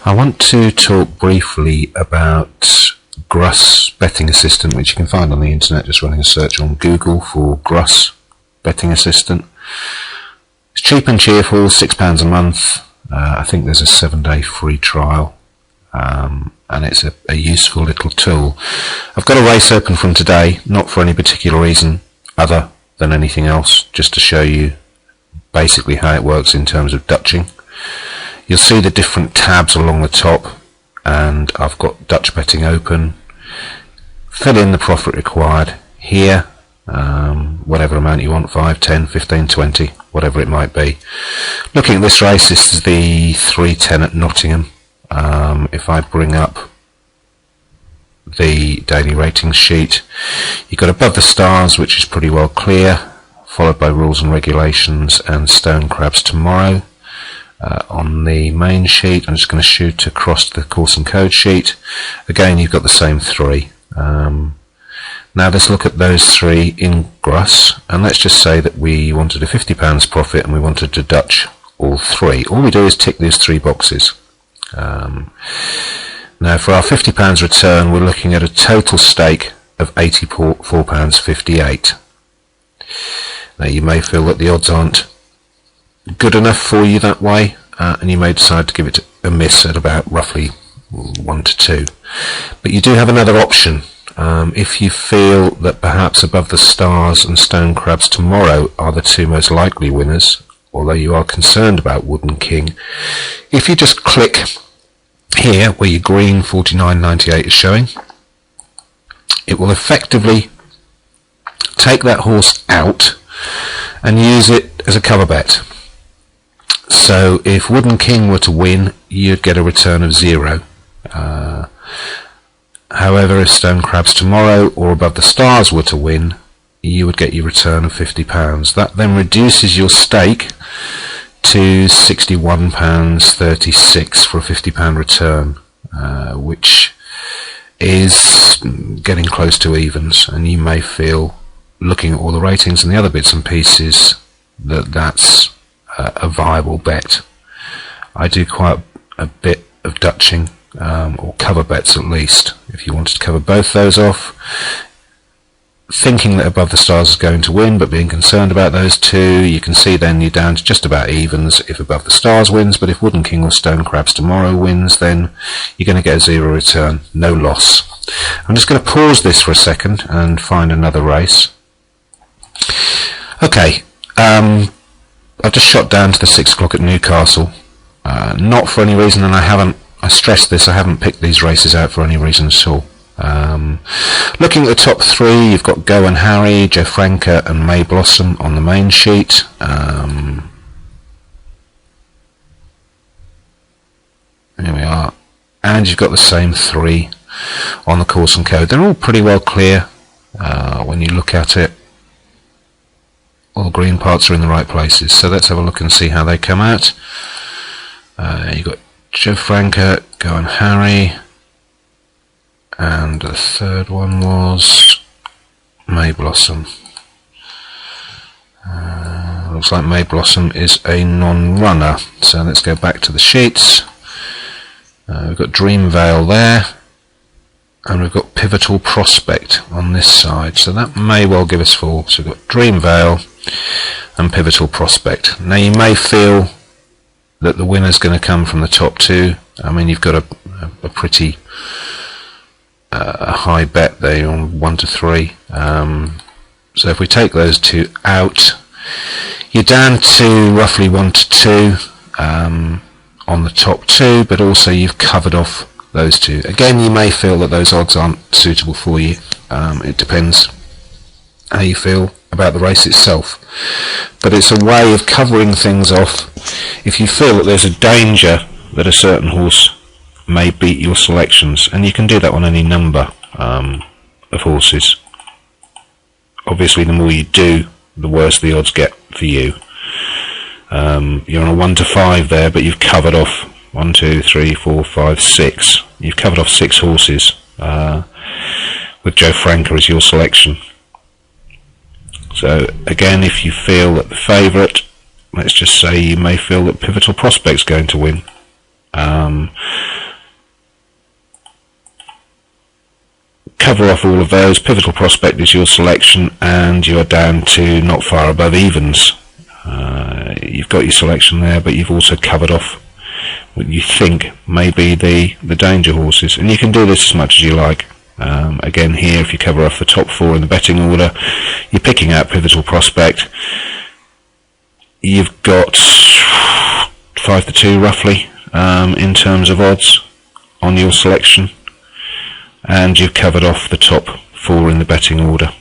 I want to talk briefly about Gruss Betting Assistant, which you can find on the internet just running a search on Google for Gruss Betting Assistant. It's cheap and cheerful, £6 a month. I think there's a 7-day free trial, and it's a useful little tool. I've got a race open from today, not for any particular reason other than anything else, just to show you basically how it works in terms of Dutching. You'll see the different tabs along the top, and I've got Dutch betting open. Fill in the profit required here, whatever amount you want, 5, 10, 15, 20, whatever it might be. Looking at this race, this is the 3:10 at Nottingham. If I bring up the daily ratings sheet, you've got above the stars, which is pretty well clear, followed by rules and regulations and stone crabs tomorrow. On the main sheet, I'm just going to shoot across the course and code sheet. Again, you've got the same three. Now let's look at those three in Gruss, and let's just say that we wanted a £50 profit and we wanted to Dutch all three. All we do is tick these three boxes. Now for our £50 return, we're looking at a total stake of £84.58. Now you may feel that the odds aren't good enough for you that way, and you may decide to give it a miss at about roughly 1 to 2. But you do have another option. If you feel that perhaps above the stars and stone crabs tomorrow are the two most likely winners, although you are concerned about Wooden King, if you just click here where your green 49.98 is showing, it will effectively take that horse out and use it as a cover bet. So if Wooden King were to win, you'd get a return of 0. However, if Stone Crabs tomorrow or Above the Stars were to win, you would get your return of £50. That then reduces your stake to £61.36 for a £50 return, which is getting close to evens, and you may feel, looking at all the ratings and the other bits and pieces, that that's a viable bet. I do quite a bit of Dutching, or cover bets at least. If you wanted to cover both those off, thinking that Above the Stars is going to win but being concerned about those two, you can see then you're down to just about evens if Above the Stars wins, but if Wooden King or Stone Crabs tomorrow wins, then you're going to get a 0 return, no loss. I'm just going to pause this for a second and find another race. Okay, I've just shot down to the 6 o'clock at Newcastle, not for any reason, and I stress this, I haven't picked these races out for any reason at all. Looking at the top three, you've got Go and Harry, Joe Franca and May Blossom on the main sheet. Here we are, and you've got the same three on the course and code. They're all pretty well clear when you look at it. All the green parts are in the right places, so let's have a look and see how they come out. You've got Joe Franca, Go and Harry, and the third one was May Blossom. Looks like May Blossom is a non-runner, so let's go back to the sheets. We've got Dream Vale there, and we've got Pivotal Prospect on this side, so that may well give us 4. So we've got Dream Vale and Pivotal Prospect. Now you may feel that the winner's going to come from the top two. I mean, you've got a pretty high bet there on 1 to 3. So if we take those two out, you're down to roughly 1 to 2 on the top two, but also you've covered off those two. Again, you may feel that those odds aren't suitable for you. It depends how you feel about the race itself, but it's a way of covering things off if you feel that there's a danger that a certain horse may beat your selections, and you can do that on any number of horses. Obviously the more you do, the worse the odds get for you. You're on a 1 to 5 there, but you've covered off 1, 2, 3, 4, 5, 6. You've covered off 6 horses with Joe Franca as your selection. So again, if you feel that the favourite, let's just say you may feel that Pivotal Prospect's going to win, cover off all of those. Pivotal prospect is your selection, and you are down to not far above evens. You've got your selection there, but you've also covered off what you think may be the danger horses, and you can do this as much as you like. Again, here, if you cover off the top 4 in the betting order, you're picking out pivotal prospect. You've got 5-2 roughly in terms of odds on your selection, and you've covered off the top 4 in the betting order.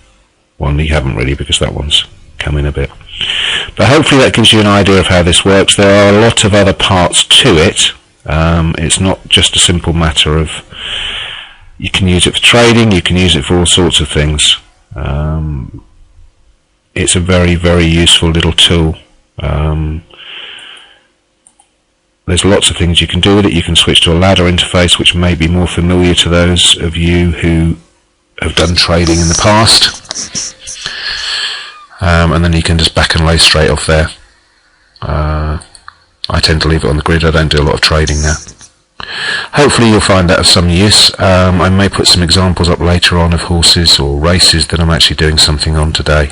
One you haven't really, because that one's come in a bit. But hopefully that gives you an idea of how this works. There are a lot of other parts to it. It's not just a simple matter of, you can use it for trading, you can use it for all sorts of things. It's a very, very useful little tool. There's lots of things you can do with it. You can switch to a ladder interface, which may be more familiar to those of you who have done trading in the past. And then you can just back and lay straight off there. I tend to leave it on the grid. I don't do a lot of trading now. Hopefully you'll find that of some use. I may put some examples up later on of horses or races that I'm actually doing something on today.